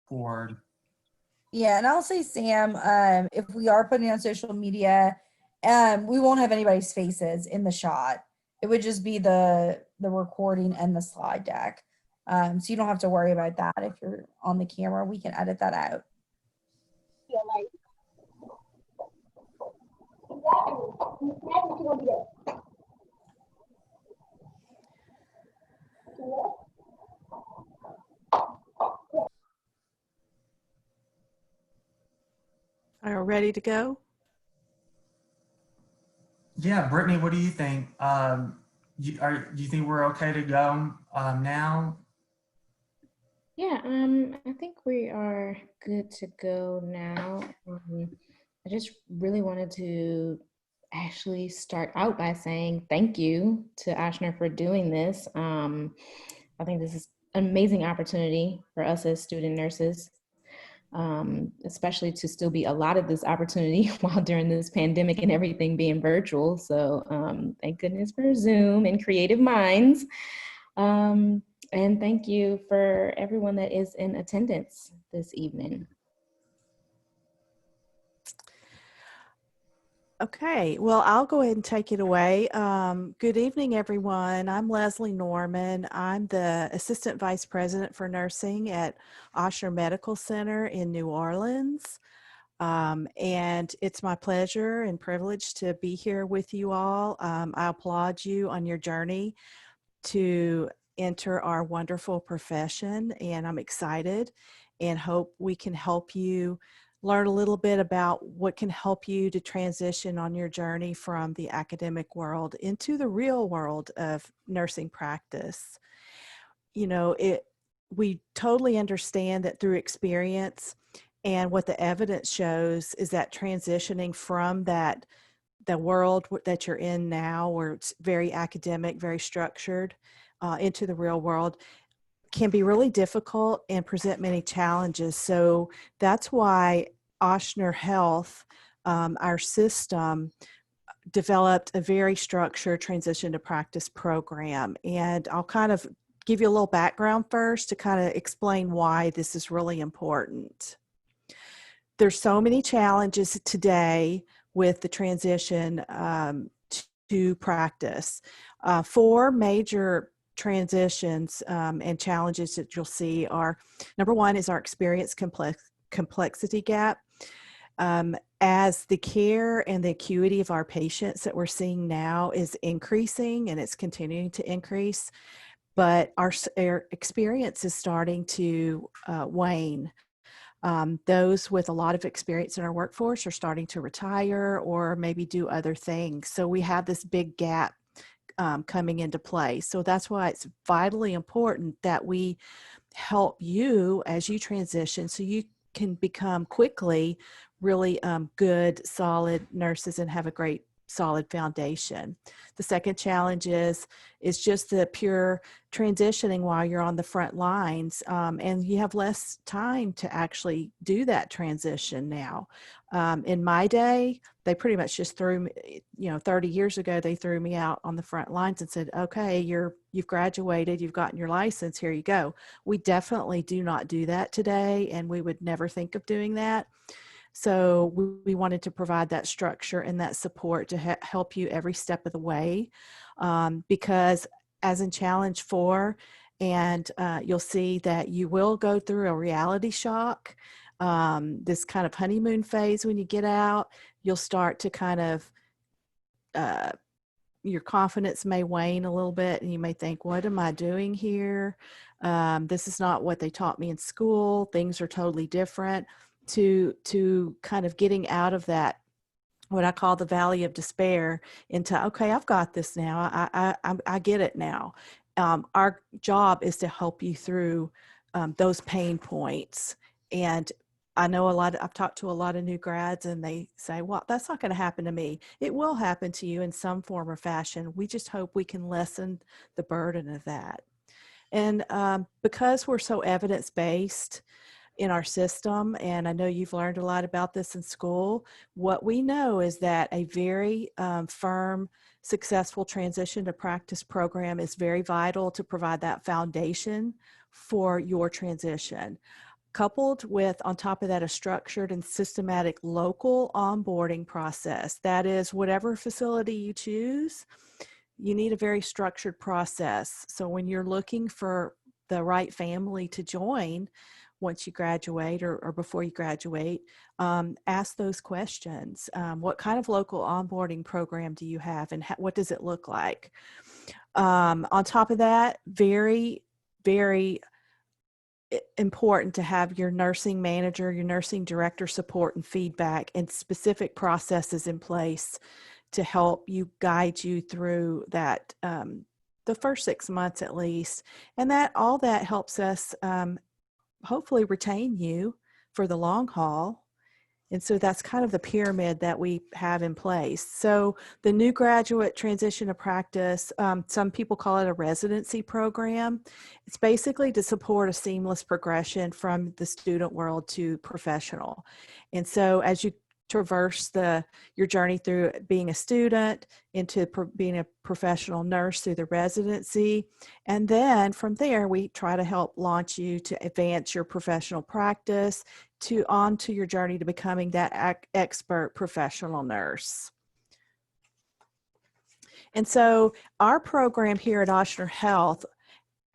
forward. Yeah, and I'll say, Sam, if we are putting on social media, we won't have anybody's faces in the shot. It would just be the recording and the slide deck. So you don't have to worry about that. If you're on the camera, we can edit that out. Yeah, like, Are we ready to go? Yeah, Brittany, what do you think? Do you think we're okay to go now? Yeah, I think we are good to go now. I just really wanted to actually start out by saying thank you to Ochsner for doing this. I think this is an amazing opportunity for us as student nurses, especially to still be allotted this opportunity while during this pandemic and everything being virtual. So thank goodness for Zoom and creative minds. And thank you for everyone that is in attendance this evening. Okay, well, I'll go ahead and take it away. Good evening, everyone. I'm Leslie Norman. I'm the Assistant Vice President for Nursing at Ochsner Medical Center in New Orleans. And it's my pleasure and privilege to be here with you all. I applaud you on your journey to enter our wonderful profession, and I'm excited and hope we can help you learn a little bit about what can help you to transition on your journey from the academic world into the real world of nursing practice. You know, we totally understand that through experience, and what the evidence shows is that transitioning from the world that you're in now, where it's very academic, very structured, into the real world, can be really difficult and present many challenges. So that's why Ochsner Health, our system, developed a very structured transition to practice program. And I'll kind of give you a little background first to kind of explain why this is really important. There's so many challenges today with the transition to practice. 4 major transitions and challenges that you'll see are, number one is our experience complexity gap. As the care and the acuity of our patients that we're seeing now is increasing, and it's continuing to increase, but our experience is starting to wane. Those with a lot of experience in our workforce are starting to retire or maybe do other things. So we have this big gap coming into play. So that's why it's vitally important that we help you as you transition so you can become quickly really good, solid nurses and have a great solid foundation. The second challenge is just the pure transitioning while you're on the front lines, and you have less time to actually do that transition now. In my day, they pretty much just threw me, 30 years ago, they threw me out on the front lines and said, okay, you've graduated, you've gotten your license, here you go. We definitely do not do that today, and we would never think of doing that. So we wanted to provide that structure and that support to help you every step of the way, because as in Challenge 4, and you'll see that you will go through a reality shock, this kind of honeymoon phase. When you get out, you'll start to kind of, your confidence may wane a little bit, and you may think, what am I doing here? This is not what they taught me in school. Things are totally different. To kind of getting out of that, what I call the valley of despair, into, okay, I've got this now. I get it now. Our job is to help you through those pain points. And I know I've talked to a lot of new grads, and they say, well, that's not going to happen to me. It will happen to you in some form or fashion. We just hope we can lessen the burden of that. And because we're so evidence-based in our system, and I know you've learned a lot about this in school, what we know is that a very firm, successful transition to practice program is very vital to provide that foundation for your transition. coupled with, on top of that, a structured and systematic local onboarding process. That is, whatever facility you choose, you need a very structured process. So when you're looking for the right family to join once you graduate or before you graduate, ask those questions. What kind of local onboarding program do you have, and what does it look like? On top of that, very, very important to have your nursing manager, your nursing director support and feedback and specific processes in place to help you, guide you through that, the first 6 months at least. And that all that helps us hopefully retain you for the long haul. And so that's kind of the pyramid that we have in place. So the new graduate transition to practice, some people call it a residency program. It's basically to support a seamless progression from the student world to professional. And so as you traverse your journey through being a student into being a professional nurse through the residency, and then from there we try to help launch you to advance your professional practice onto your journey to becoming that expert professional nurse. And so our program here at Ochsner Health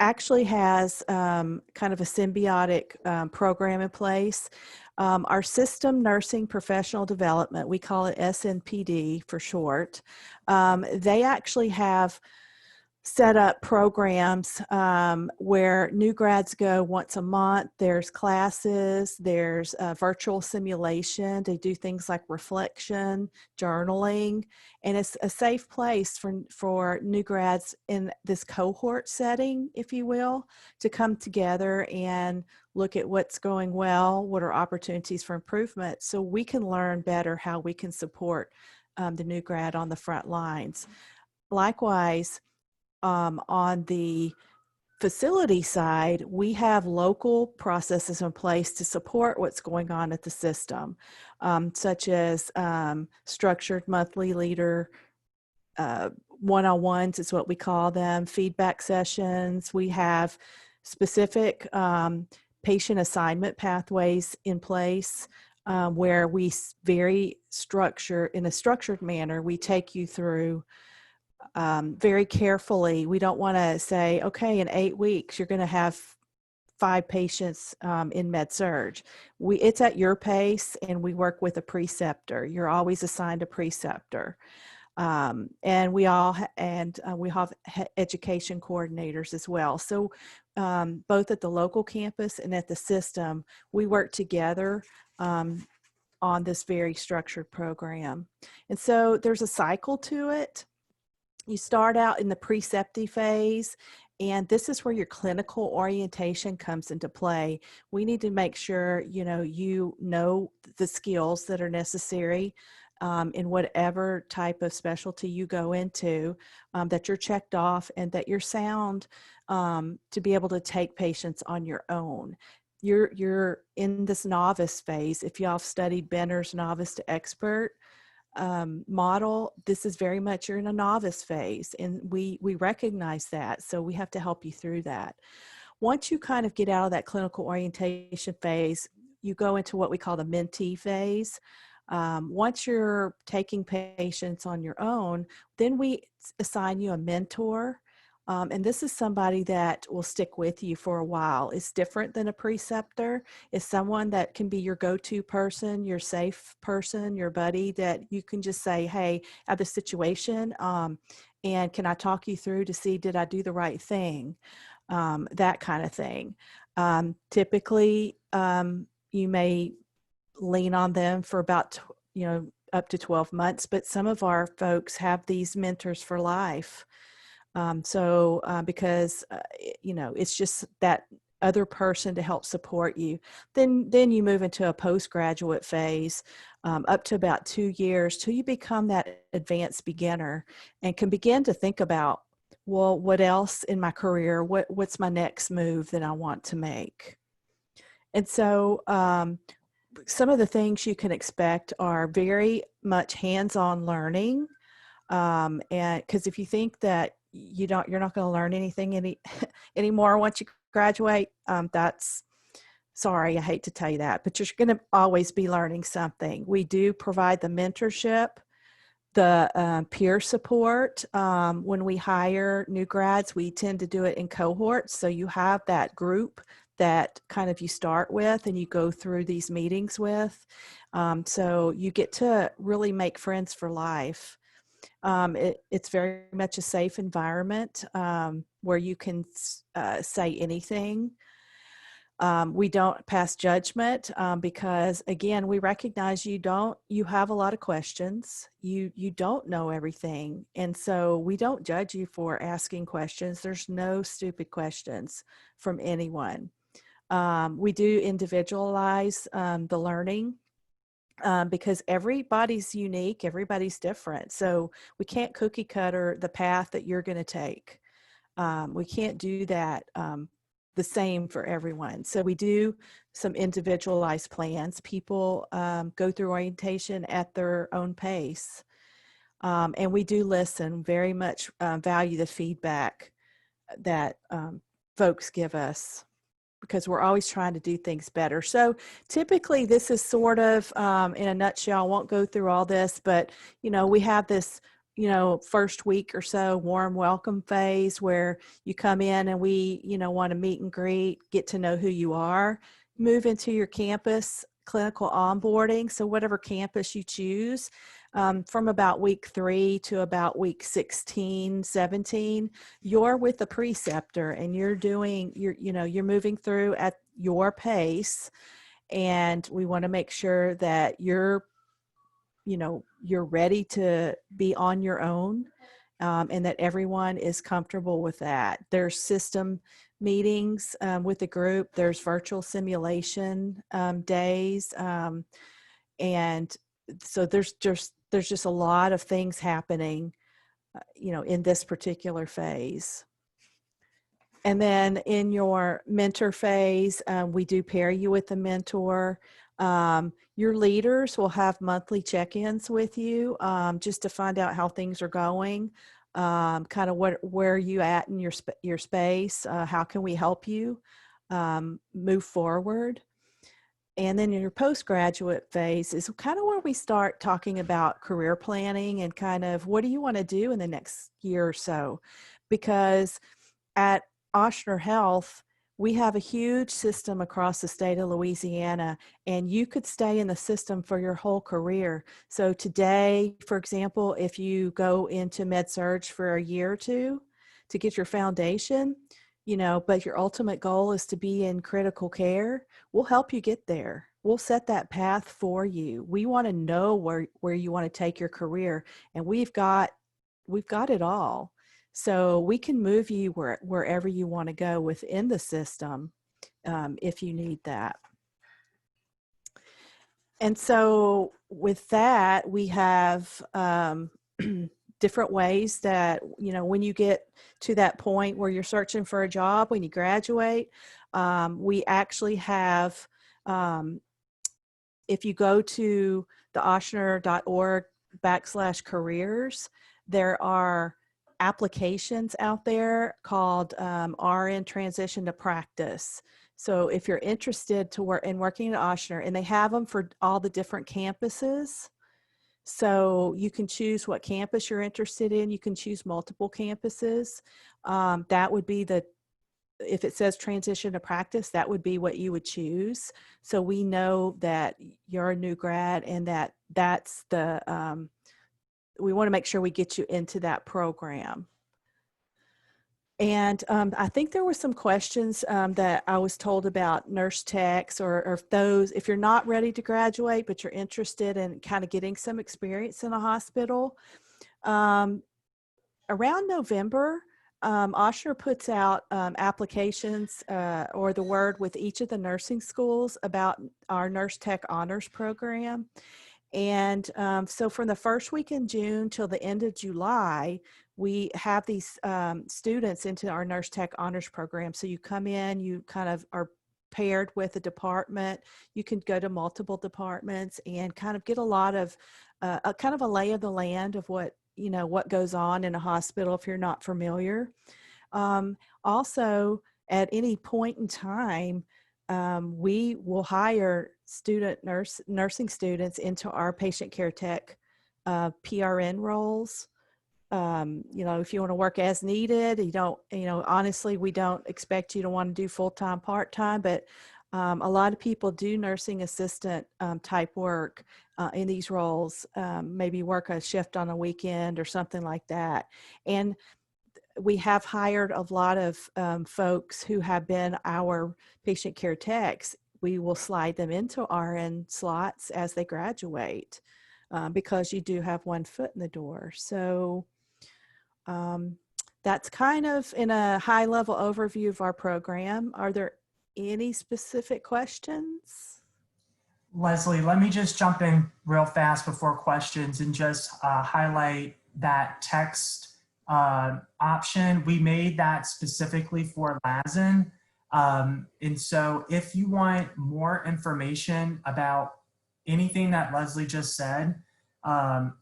actually has kind of a symbiotic program in place. Our system nursing professional development, we call it SNPD for short. They actually have set up programs where new grads go once a month. There's classes, there's virtual simulation. They do things like reflection, journaling, and it's a safe place for new grads in this cohort setting, if you will, to come together and look at what's going well, what are opportunities for improvement, so we can learn better how we can support the new grad on the front lines. Likewise, on the facility side, we have local processes in place to support what's going on at the system, such as structured monthly leader one-on-ones is what we call them, feedback sessions. We have specific patient assignment pathways in place where we in a structured manner, we take you through very carefully. We don't want to say, okay, in 8 weeks, you're going to have 5 patients in med-surg. It's at your pace, and we work with a preceptor. You're always assigned a preceptor. And we have education coordinators as well. So both at the local campus and at the system, we work together on this very structured program. And so there's a cycle to it. You start out in the Preceptory Phase, and this is where your clinical orientation comes into play. We need to make sure you know the skills that are necessary in whatever type of specialty you go into, that you're checked off and that you're sound to be able to take patients on your own. You're in this novice phase. If y'all have studied Benner's novice to expert model, this is very much, you're in a novice phase, and we recognize that, so we have to help you through that. Once you kind of get out of that clinical orientation phase, you go into what we call the Mentee Phase. Once you're taking patients on your own, then we assign you a mentor. And this is somebody that will stick with you for a while. It's different than a preceptor. It's someone that can be your go-to person, your safe person, your buddy that you can just say, hey, I have this situation, and can I talk you through to see, did I do the right thing? That kind of thing. Typically, you may lean on them for about, up to 12 months, but some of our folks have these mentors for life. Because, it's just that other person to help support you. Then you move into a postgraduate phase, up to about 2 years till you become that advanced beginner and can begin to think about, well, what else in my career? What's my next move that I want to make? And so, some of the things you can expect are very much hands-on learning. And because if you think that you're not going to learn anything anymore once you graduate, that's Sorry, I hate to tell you that, but you're going to always be learning something. We do provide the mentorship, the peer support. When we hire new grads, we tend to do it in cohorts. So you have that group that kind of you start with and you go through these meetings with. So you get to really make friends for life. It's very much a safe environment where you can say anything. We don't pass judgment because, again, we recognize you have a lot of questions. You don't know everything. And so we don't judge you for asking questions. There's no stupid questions from anyone. We do individualize the learning because everybody's unique, everybody's different. So we can't cookie cutter the path that you're going to take. We can't do that the same for everyone. So we do some individualized plans. People go through orientation at their own pace. And we do listen, very much value the feedback that folks give us, because we're always trying to do things better. So typically this is sort of in a nutshell. I won't go through all this, but we have this first week or so warm welcome phase where you come in and we want to meet and greet, get to know who you are, move into your campus clinical onboarding. So whatever campus you choose, from about week 3 to about week 16, 17, you're with the preceptor and you're moving through at your pace. And we want to make sure that you're ready to be on your own, and that everyone is comfortable with that. There's system meetings with the group. There's virtual simulation days. And so there's just a lot of things happening, in this particular phase. And then in your mentor phase, we do pair you with a mentor. Your leaders will have monthly check-ins with you just to find out how things are going, kind of where are you at in your space, how can we help you move forward. And then in your postgraduate phase is kind of where we start talking about career planning and kind of what do you want to do in the next year or so. Because at Ochsner Health, we have a huge system across the state of Louisiana, and you could stay in the system for your whole career. So today, for example, if you go into med-surg for a year or two to get your foundation, but your ultimate goal is to be in critical care, we'll help you get there. We'll set that path for you. We want to know where you want to take your career, and we've got it all. So we can move you wherever you want to go within the system if you need that. And so with that, we have different ways that, when you get to that point where you're searching for a job, when you graduate, we actually have, if you go to the ochsner.org/careers, there are applications out there called RN Transition to Practice. So if you're interested to work in working at Ochsner, and they have them for all the different campuses, so you can choose what campus you're interested in. You can choose multiple campuses. That would be if it says transition to practice, that would be what you would choose. So we know that you're a new grad and that's we want to make sure we get you into that program. And I think there were some questions that I was told about nurse techs or if you're not ready to graduate, but you're interested in kind of getting some experience in a hospital. Around November, Ochsner puts out applications or the word with each of the nursing schools about our nurse tech honors program. And so from the first week in June till the end of July, we have these students into our nurse tech honors program. So you come in, you kind of are paired with a department. You can go to multiple departments and kind of get a lot of a kind of a lay of the land of what goes on in a hospital if you're not familiar. Also, at any point in time, we will hire nursing students into our patient care tech PRN roles. If you want to work as needed, honestly, we don't expect you to want to do full-time, part-time, but a lot of people do nursing assistant type work in these roles, maybe work a shift on a weekend or something like that. And we have hired a lot of folks who have been our patient care techs. We will slide them into RN slots as they graduate because you do have one foot in the door. So that's kind of in a high level overview of our program. Are there any specific questions? Leslie, let me just jump in real fast before questions and just highlight that text option. We made that specifically for LASN. And so if you want more information about anything that Leslie just said, and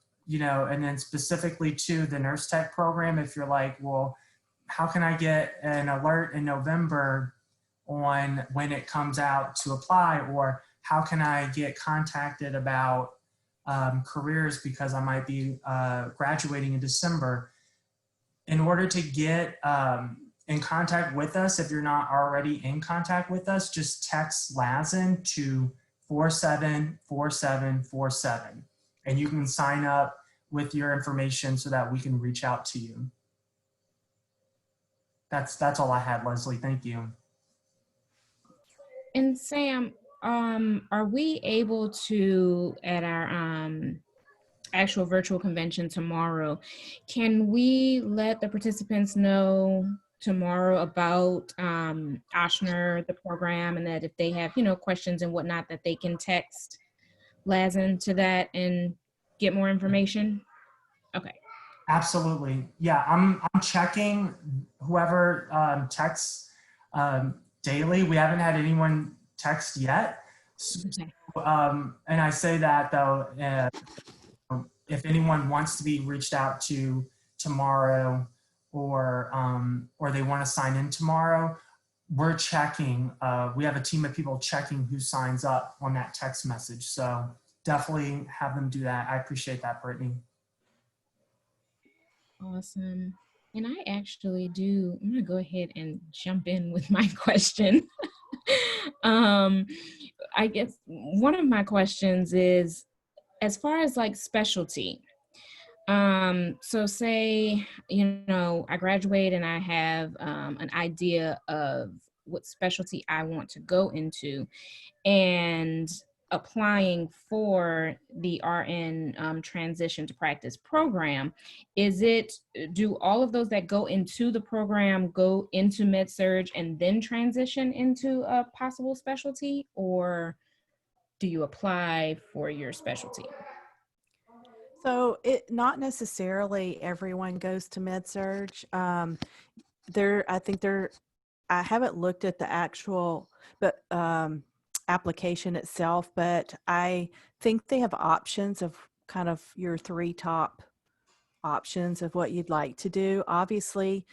then specifically to the nurse tech program, if you're like, well, how can I get an alert in November on when it comes out to apply, or how can I get contacted about careers because I might be graduating in December? In order to get in contact with us, if you're not already in contact with us, just text LASN to 474747, and you can sign up with your information so that we can reach out to you. That's all I had, Leslie. Thank you. And Sam, are we able to, at our actual virtual convention tomorrow, can we let the participants know tomorrow about Ochsner, the program, and that if they have, questions and whatnot, that they can text LASN to that and get more information? Okay. Absolutely. Yeah, I'm checking whoever texts daily. We haven't had anyone text yet. Okay. And I say that though, if anyone wants to be reached out to tomorrow, or they want to sign in tomorrow, we're checking. We have a team of people checking who signs up on that text message. So definitely have them do that. I appreciate that, Brittany. Awesome. And I actually I'm going to go ahead and jump in with my question. I guess one of my questions is, as far as like specialty, so say, I graduate and I have an idea of what specialty I want to go into, and applying for the RN transition to practice program, do all of those that go into the program go into med-surg and then transition into a possible specialty, or do you apply for your specialty? So not necessarily everyone goes to med-surg. I haven't looked at the actual application itself, but I think they have options of kind of your 3 top options of what you'd like to do. Obviously,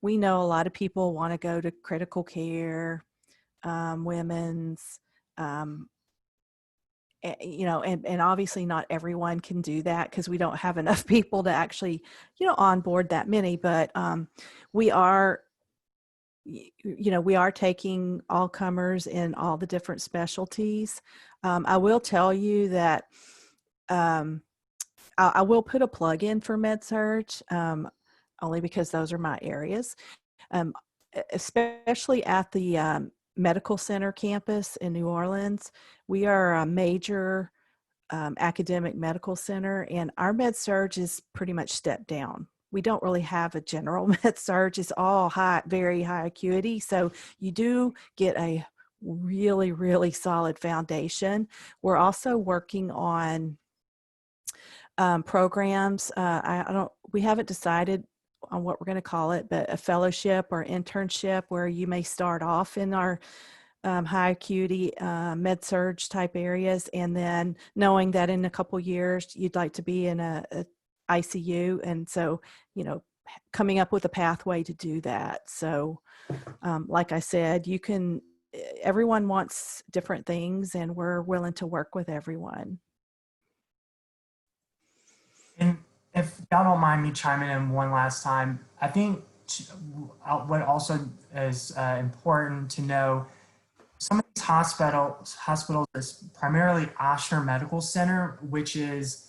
we know a lot of people want to go to critical care, women's, and obviously not everyone can do that because we don't have enough people to actually, onboard that many, but we are taking all comers in all the different specialties. I will tell you that I will put a plug in for med-surg, only because those are my areas, especially at the medical center campus in New Orleans. We are a major academic medical center, and our med-surg is pretty much stepped down. We don't really have a general med-surg. It's all very high acuity. So you do get a really, really solid foundation. We're also working on programs. We haven't decided on what we're going to call it, but a fellowship or internship where you may start off in our high acuity med-surg type areas, and then knowing that in a couple years you'd like to be in a ICU, and so coming up with a pathway to do that. So like I said, you can, everyone wants different things, and we're willing to work with everyone. And if y'all don't mind me chiming in one last time, I think what also is important to know, some of these hospitals is primarily Ochsner Medical Center, which is,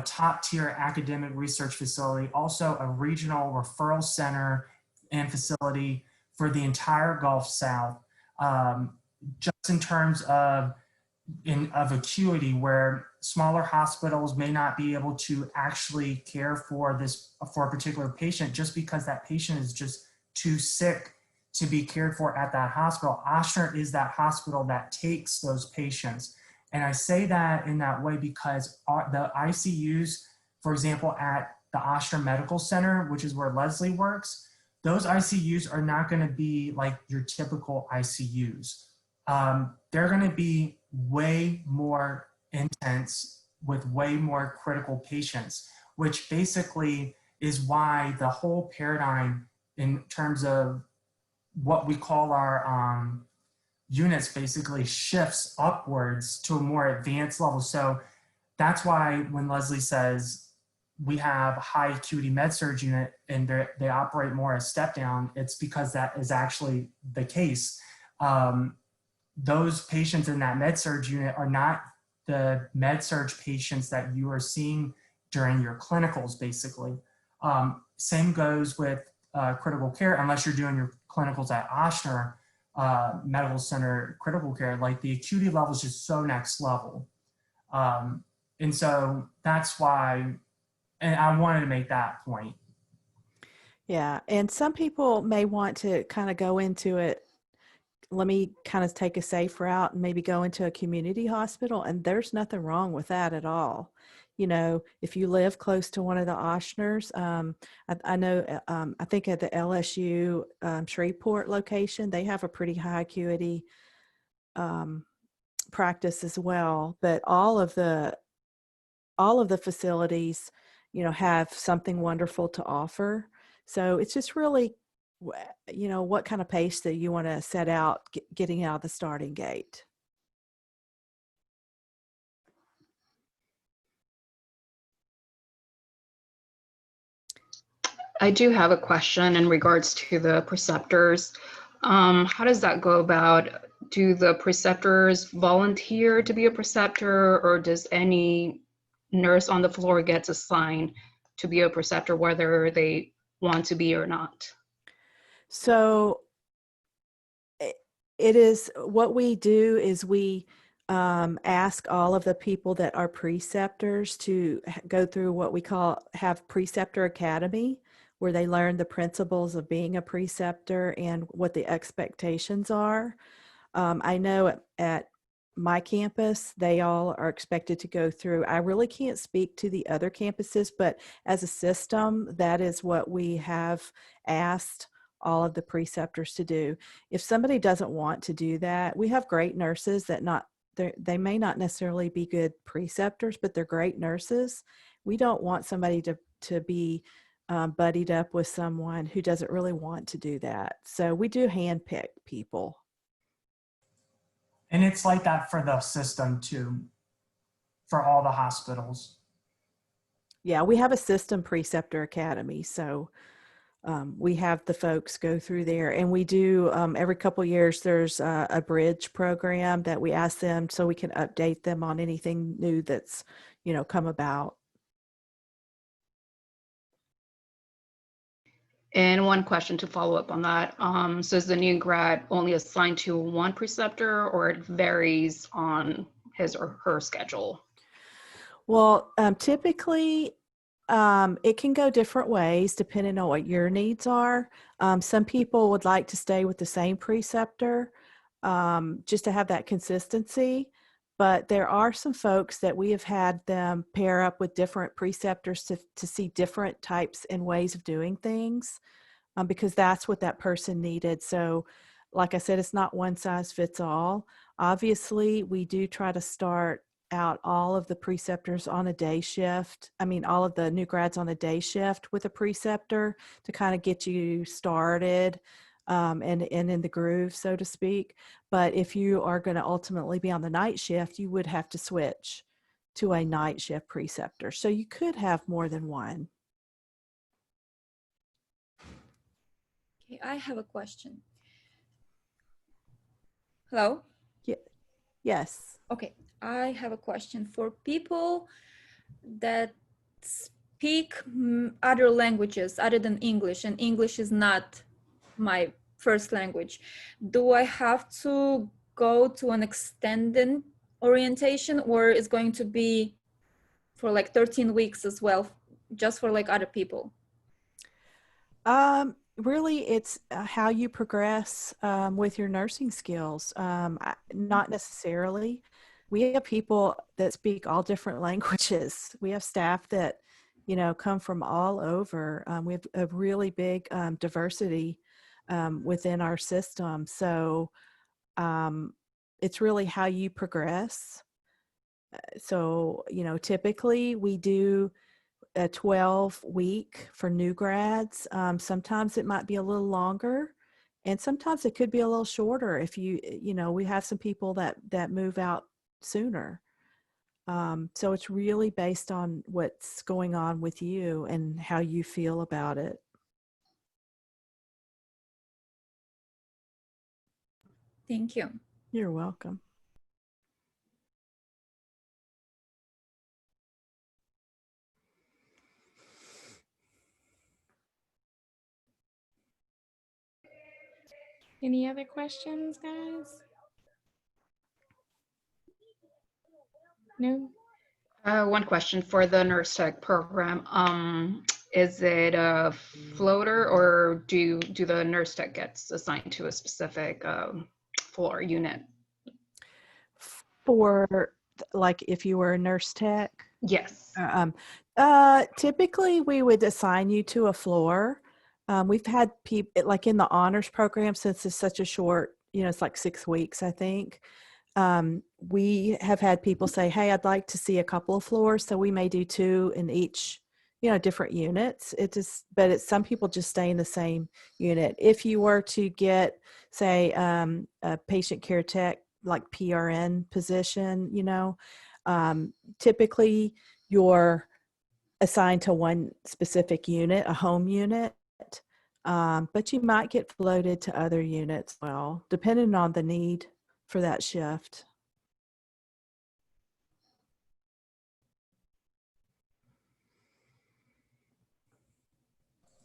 top tier academic research facility, also a regional referral center and facility for the entire Gulf South. Just in terms of acuity, where smaller hospitals may not be able to actually care for a particular patient just because that patient is just too sick to be cared for at that hospital. Ochsner is that hospital that takes those patients. And I say that in that way because the ICUs, for example, at the Ochsner Medical Center, which is where Leslie works, those ICUs are not going to be like your typical ICUs. They're going to be way more intense with way more critical patients, which basically is why the whole paradigm in terms of what we call our units basically shifts upwards to a more advanced level. So that's why when Leslie says we have high acuity med-surg unit and they operate more as step down, it's because that is actually the case. Those patients in that med-surg unit are not the med-surg patients that you are seeing during your clinicals, basically. Same goes with critical care, unless you're doing your clinicals at Ochsner Medical Center critical care, like the acuity level is just so next level. And so that's why, and I wanted to make that point. Yeah, and some people may want to kind of go into it, let me kind of take a safe route and maybe go into a community hospital, and there's nothing wrong with that at all. If you live close to one of the Ochners, I know, I think at the LSU Shreveport location, they have a pretty high acuity practice as well. But all of the facilities, have something wonderful to offer. So it's just really, what kind of pace that you want to set out getting out of the starting gate. I do have a question in regards to the preceptors. How does that go about? Do the preceptors volunteer to be a preceptor, or does any nurse on the floor gets assigned to be a preceptor, whether they want to be or not? So it is, what we do is we ask all of the people that are preceptors to go through what we have Preceptor Academy, where they learn the principles of being a preceptor and what the expectations are. I know at my campus, they all are expected to go through. I really can't speak to the other campuses, but as a system, that is what we have asked all of the preceptors to do. If somebody doesn't want to do that, we have great nurses that they may not necessarily be good preceptors, but they're great nurses. We don't want somebody to be buddied up with someone who doesn't really want to do that. So we do handpick people. And it's like that for the system too, for all the hospitals. Yeah, we have a system Preceptor Academy. So we have the folks go through there, and we do every couple of years, there's a bridge program that we ask them so we can update them on anything new that's, come about. And one question to follow up on that. So is the new grad only assigned to one preceptor, or it varies on his or her schedule? Well, typically it can go different ways depending on what your needs are. Some people would like to stay with the same preceptor just to have that consistency. But there are some folks that we have had them pair up with different preceptors to see different types and ways of doing things because that's what that person needed. So like I said, it's not one size fits all. Obviously, we do try to start out all of the preceptors on a day shift. All of the new grads on a day shift with a preceptor to kind of get you started and in the groove, so to speak. But if you are going to ultimately be on the night shift, you would have to switch to a night shift preceptor. So you could have more than one. Okay, I have a question. Hello? Yes. Okay, I have a question for people that speak other languages other than English, and English is not my first language. Do I have to go to an extended orientation, or is going to be for like 13 weeks as well, just for like other people? Really, it's how you progress with your nursing skills. Not necessarily. We have people that speak all different languages. We have staff that, come from all over. We have a really big diversity within our system. So it's really how you progress. So, typically we do a 12-week for new grads. Sometimes it might be a little longer, and sometimes it could be a little shorter if we have some people that move out sooner. So it's really based on what's going on with you and how you feel about it. Thank you. You're welcome. Any other questions, guys? No? One question for the nurse tech program. Is it a floater, or do the nurse tech gets assigned to a specific floor unit? For like if you were a nurse tech? Yes. Typically we would assign you to a floor. We've had people like in the honors program, since it's such a short, it's like 6 weeks, I think. We have had people say, hey, I'd like to see a couple of floors. So we may do 2 in each, different units. But some people just stay in the same unit. If you were to get, say, a patient care tech, like PRN position, typically you're assigned to one specific unit, a home unit, but you might get floated to other units, well, depending on the need for that shift.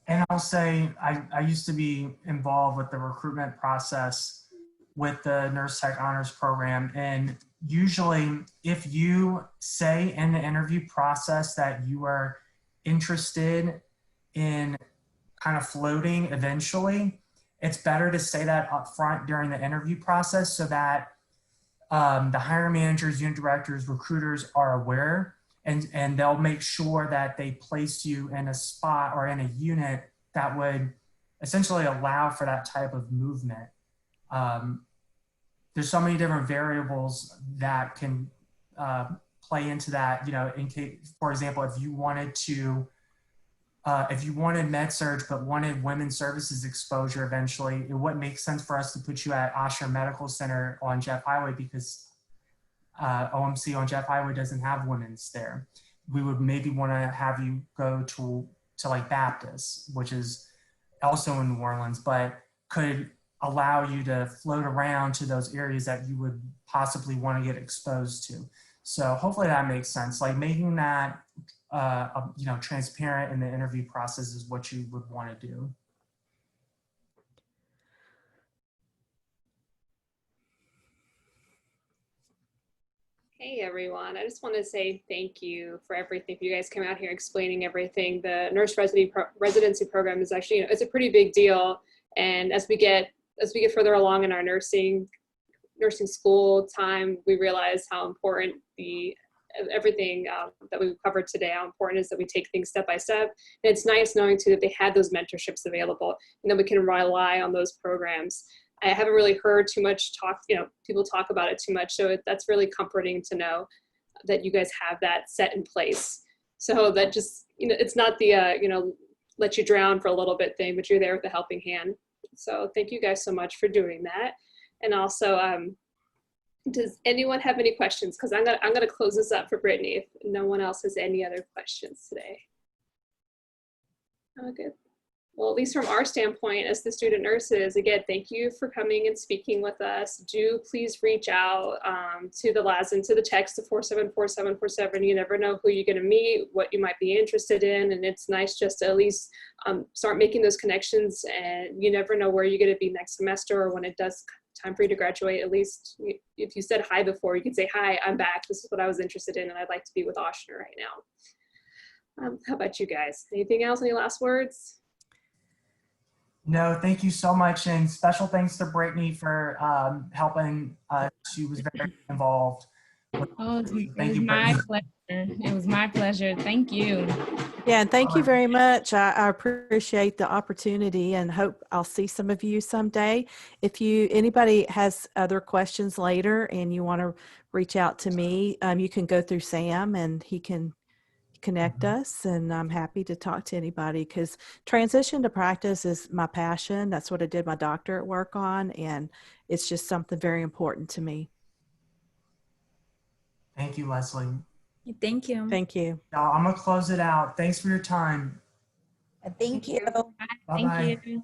And I'll say I used to be involved with the recruitment process with the Nurse Tech Honors Program. And usually if you say in the interview process that you are interested in kind of floating eventually, it's better to say that up front during the interview process so that the hiring managers, unit directors, recruiters are aware, and they'll make sure that they place you in a spot or in a unit that would essentially allow for that type of movement. There's so many different variables that can play into that. In case, for example, if you wanted med surg but wanted women's services exposure eventually, it wouldn't make sense for us to put you at Ochsner Medical Center on Jeff Highway because OMC on Jeff Highway doesn't have women's there. We would maybe want to have you go to like Baptist, which is also in New Orleans, but could allow you to float around to those areas that you would possibly want to get exposed to. So hopefully that makes sense. Like making that transparent in the interview process is what you would want to do. Hey everyone, I just want to say thank you for everything. You guys came out here explaining everything. The nurse residency program is actually, it's a pretty big deal. And as we get further along in our nursing school time, we realize how important everything that we've covered today, how important it is that we take things step by step. And it's nice knowing too that they had those mentorships available and that we can rely on those programs. I haven't really heard too much people talk about it too much. So that's really comforting to know that you guys have that set in place. So that just, it's not the, let you drown for a little bit thing, but you're there with a helping hand. So thank you guys so much for doing that. And also, does anyone have any questions? Because I'm gonna close this up for Brittany if no one else has any other questions today. Oh, good. Well, at least from our standpoint as the student nurses, again, thank you for coming and speaking with us. Do please reach out to the LASN, to the text to 474747. You never know who you're going to meet, what you might be interested in, and it's nice just to at least start making those connections, and you never know where you're going to be next semester or when it does time for you to graduate. At least if you said hi before, you can say, hi, I'm back. This is what I was interested in, and I'd like to be with Ochsner right now. How about you guys? Anything else? Any last words? No, thank you so much. And special thanks to Brittany for helping. She was very involved. Oh, Thank you, my Brittany. pleasure. It was my pleasure. Thank you. Yeah, and thank you very much. I appreciate the opportunity and hope I'll see some of you someday. If anybody has other questions later and you want to reach out to me, you can go through Sam and he can connect us, and I'm happy to talk to anybody because transition to practice is my passion. That's what I did my doctorate work on, and it's just something very important to me. Thank you, Leslie. Thank you. Thank you. I'm gonna close it out. Thanks for your time. Thank you. Bye-bye. Thank you.